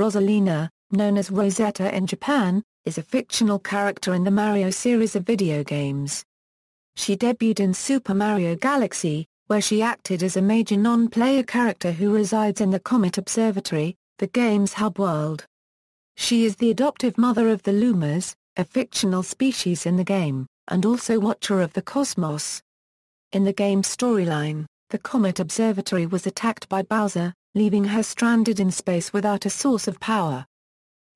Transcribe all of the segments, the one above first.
Rosalina, known as Rosetta in Japan, is a fictional character in the Mario series of video games. She debuted in Super Mario Galaxy, where she acted as a major non-player character who resides in the Comet Observatory, the game's hub world. She is the adoptive mother of the Lumas, a fictional species in the game, and also Watcher of the Cosmos. In the game's storyline, the Comet Observatory was attacked by Bowser, leaving her stranded in space without a source of power.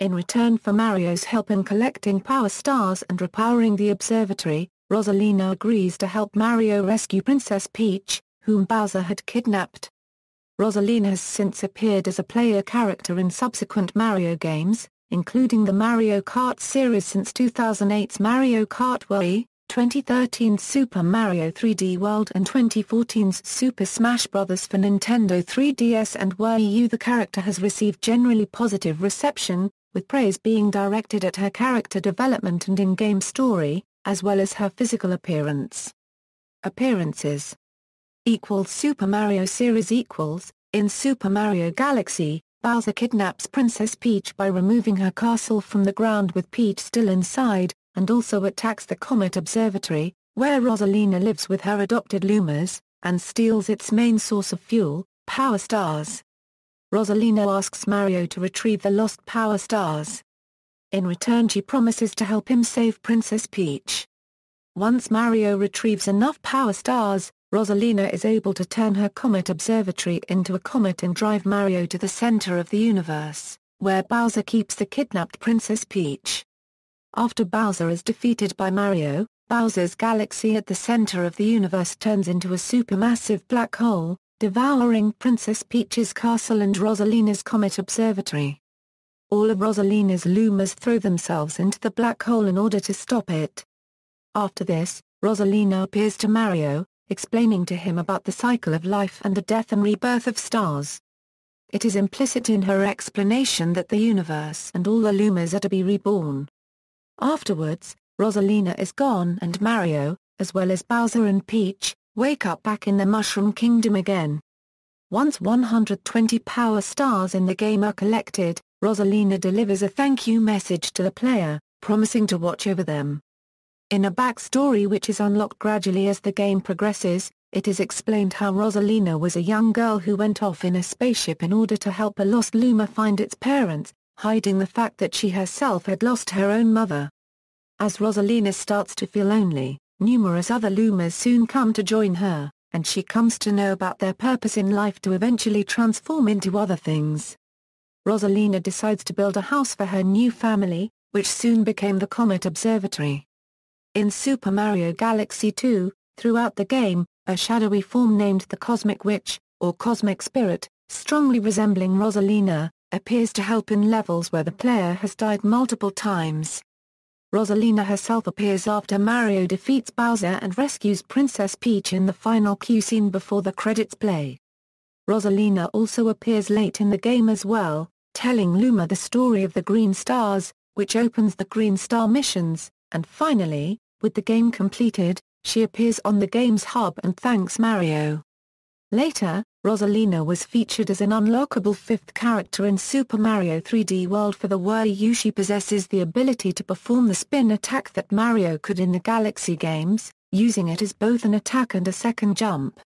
In return for Mario's help in collecting power stars and repowering the observatory, Rosalina agrees to help Mario rescue Princess Peach, whom Bowser had kidnapped. Rosalina has since appeared as a player character in subsequent Mario games, including the Mario Kart series since 2008's Mario Kart Wii, 2013's Super Mario 3D World and 2014's Super Smash Bros. For Nintendo 3DS and Wii U. The character has received generally positive reception, with praise being directed at her character development and in-game story, as well as her physical appearance. Appearances Super Mario series In Super Mario Galaxy, Bowser kidnaps Princess Peach by removing her castle from the ground with Peach still inside, and also attacks the Comet Observatory, where Rosalina lives with her adopted Lumas, and steals its main source of fuel, power stars. Rosalina asks Mario to retrieve the lost power stars. In return she promises to help him save Princess Peach. Once Mario retrieves enough power stars, Rosalina is able to turn her Comet Observatory into a comet and drive Mario to the center of the universe, where Bowser keeps the kidnapped Princess Peach. After Bowser is defeated by Mario, Bowser's galaxy at the center of the universe turns into a supermassive black hole, devouring Princess Peach's castle and Rosalina's Comet Observatory. All of Rosalina's Lumas throw themselves into the black hole in order to stop it. After this, Rosalina appears to Mario, explaining to him about the cycle of life and the death and rebirth of stars. It is implicit in her explanation that the universe and all the Lumas are to be reborn. Afterwards, Rosalina is gone and Mario, as well as Bowser and Peach, wake up back in the Mushroom Kingdom again. Once 120 power stars in the game are collected, Rosalina delivers a thank you message to the player, promising to watch over them. In a backstory which is unlocked gradually as the game progresses, it is explained how Rosalina was a young girl who went off in a spaceship in order to help a lost Luma find its parents, hiding the fact that she herself had lost her own mother. As Rosalina starts to feel lonely, numerous other Lumas soon come to join her, and she comes to know about their purpose in life to eventually transform into other things. Rosalina decides to build a house for her new family, which soon became the Comet Observatory. In Super Mario Galaxy 2, throughout the game, a shadowy form named the Cosmic Witch, or Cosmic Spirit, strongly resembling Rosalina, appears to help in levels where the player has died multiple times. Rosalina herself appears after Mario defeats Bowser and rescues Princess Peach in the final cutscene before the credits play. Rosalina also appears late in the game as well, telling Luma the story of the Green Stars, which opens the Green Star missions, and finally, with the game completed, she appears on the game's hub and thanks Mario. Later, Rosalina was featured as an unlockable fifth character in Super Mario 3D World for the Wii U. She possesses the ability to perform the spin attack that Mario could in the Galaxy games, using it as both an attack and a second jump.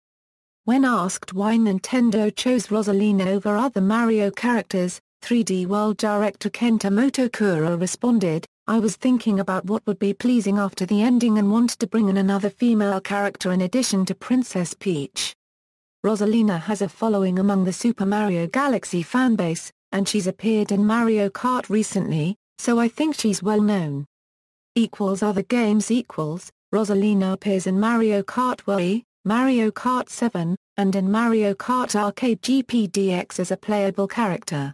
When asked why Nintendo chose Rosalina over other Mario characters, 3D World director Kenta Motokura responded, "I was thinking about what would be pleasing after the ending and wanted to bring in another female character in addition to Princess Peach." Rosalina has a following among the Super Mario Galaxy fanbase, and she's appeared in Mario Kart recently, so I think she's well known. Other games Rosalina appears in Mario Kart Wii, Mario Kart 7, and in Mario Kart Arcade GP DX as a playable character.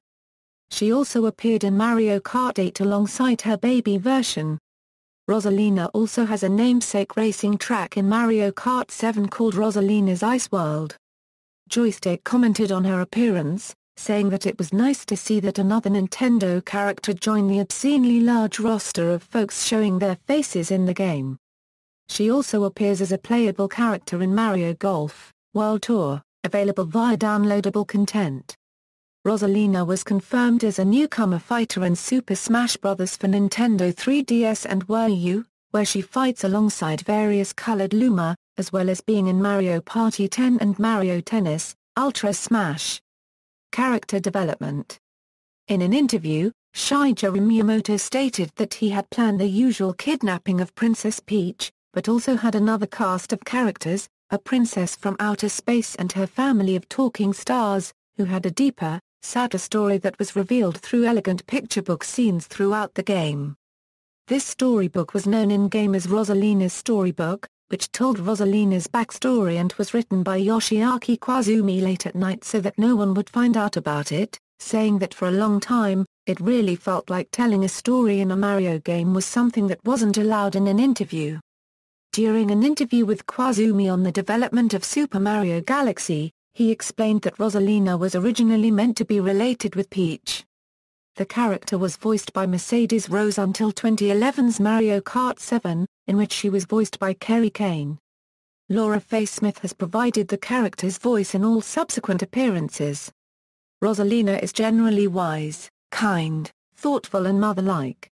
She also appeared in Mario Kart 8 alongside her baby version. Rosalina also has a namesake racing track in Mario Kart 7 called Rosalina's Ice World. Joystick commented on her appearance, saying that it was nice to see that another Nintendo character joined the obscenely large roster of folks showing their faces in the game. She also appears as a playable character in Mario Golf World Tour, available via downloadable content. Rosalina was confirmed as a newcomer fighter in Super Smash Bros. For Nintendo 3DS and Wii U, where she fights alongside various colored Luma, as well as being in Mario Party 10 and Mario Tennis, Ultra Smash. Character development. In an interview, Shigeru Miyamoto stated that he had planned the usual kidnapping of Princess Peach, but also had another cast of characters, a princess from outer space and her family of talking stars, who had a deeper, sadder story that was revealed through elegant picture book scenes throughout the game. This storybook was known in-game as Rosalina's Storybook, which told Rosalina's backstory and was written by Yoshiaki Koizumi late at night so that no one would find out about it, saying that for a long time, it really felt like telling a story in a Mario game was something that wasn't allowed in an interview. During an interview with Koizumi on the development of Super Mario Galaxy, he explained that Rosalina was originally meant to be related with Peach. The character was voiced by Mercedes Rose until 2011's Mario Kart 7, in which she was voiced by Kerry Kane. Laura Faye Smith has provided the character's voice in all subsequent appearances. Rosalina is generally wise, kind, thoughtful and mother-like.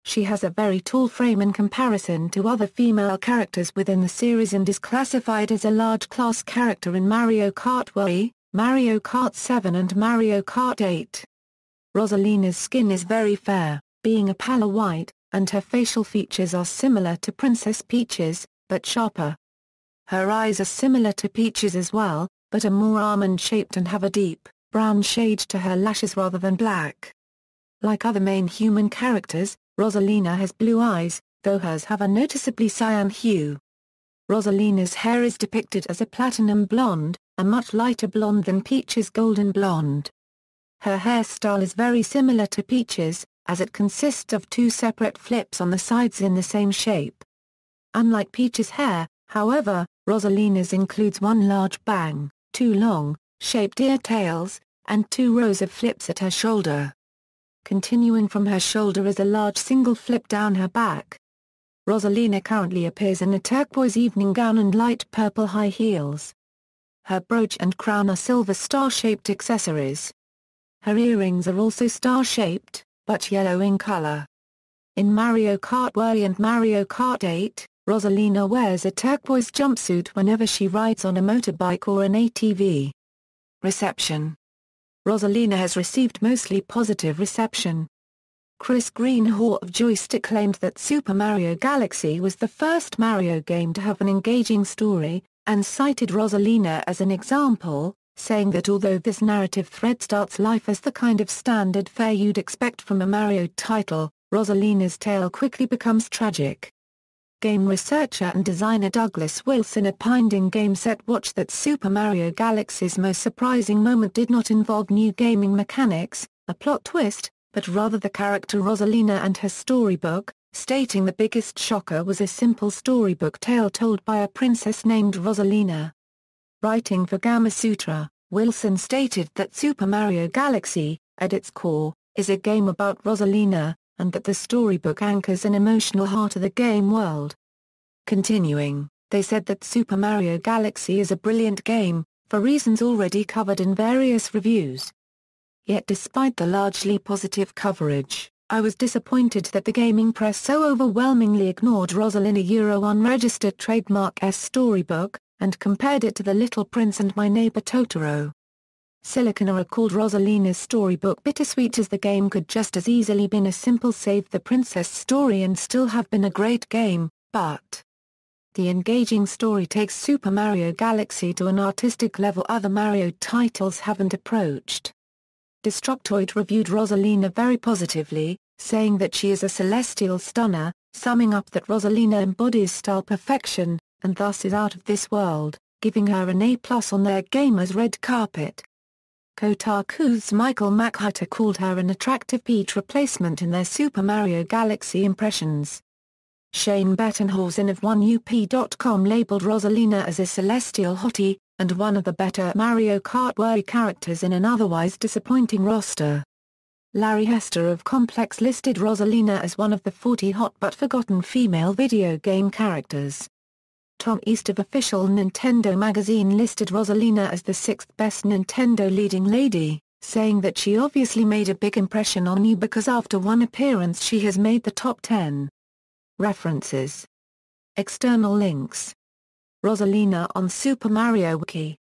She has a very tall frame in comparison to other female characters within the series and is classified as a large class character in Mario Kart Wii, Mario Kart 7 and Mario Kart 8. Rosalina's skin is very fair, being a pale white, and her facial features are similar to Princess Peach's, but sharper. Her eyes are similar to Peach's as well, but are more almond-shaped and have a deep, brown shade to her lashes rather than black. Like other main human characters, Rosalina has blue eyes, though hers have a noticeably cyan hue. Rosalina's hair is depicted as a platinum blonde, a much lighter blonde than Peach's golden blonde. Her hairstyle is very similar to Peach's, as it consists of two separate flips on the sides in the same shape. Unlike Peach's hair, however, Rosalina's includes one large bang, two long, shaped ear tails, and two rows of flips at her shoulder. Continuing from her shoulder is a large single flip down her back. Rosalina currently appears in a turquoise evening gown and light purple high heels. Her brooch and crown are silver star-shaped accessories. Her earrings are also star-shaped, but yellow in color. In Mario Kart Wii and Mario Kart 8, Rosalina wears a turquoise jumpsuit whenever she rides on a motorbike or an ATV. Reception. Rosalina has received mostly positive reception. Chris Greenhaw of Joystick claimed that Super Mario Galaxy was the first Mario game to have an engaging story, and cited Rosalina as an example, saying that although this narrative thread starts life as the kind of standard fare you'd expect from a Mario title, Rosalina's tale quickly becomes tragic. Game researcher and designer Douglas Wilson opined in Game Set Watch that Super Mario Galaxy's most surprising moment did not involve new gaming mechanics, a plot twist, but rather the character Rosalina and her storybook, stating the biggest shocker was a simple storybook tale told by a princess named Rosalina. Writing for Gamasutra, Wilson stated that Super Mario Galaxy, at its core, is a game about Rosalina, and that the storybook anchors an emotional heart of the game world. Continuing, they said that Super Mario Galaxy is a brilliant game, for reasons already covered in various reviews. Yet despite the largely positive coverage, I was disappointed that the gaming press so overwhelmingly ignored Rosalina unregistered trademark storybook, and compared it to The Little Prince and My Neighbor Totoro. Silicona called Rosalina's storybook bittersweet, as the game could just as easily been a simple Save the Princess story and still have been a great game, but the engaging story takes Super Mario Galaxy to an artistic level other Mario titles haven't approached. Destructoid reviewed Rosalina very positively, saying that she is a celestial stunner, summing up that Rosalina embodies style perfection, and thus is out of this world, giving her an A+ on their gamer's red carpet. Kotaku's Michael McHutter called her an attractive Peach replacement in their Super Mario Galaxy impressions. Shane Bettenhausen of 1UP.com labeled Rosalina as a celestial hottie, and one of the better Mario Kart Wii characters in an otherwise disappointing roster. Larry Hester of Complex listed Rosalina as one of the 40 hot but forgotten female video game characters. Tom East of Official Nintendo magazine listed Rosalina as the 6th best Nintendo leading lady. saying that she obviously made a big impression on you because after one appearance she has made the top 10. References. External links. Rosalina on Super Mario Wiki.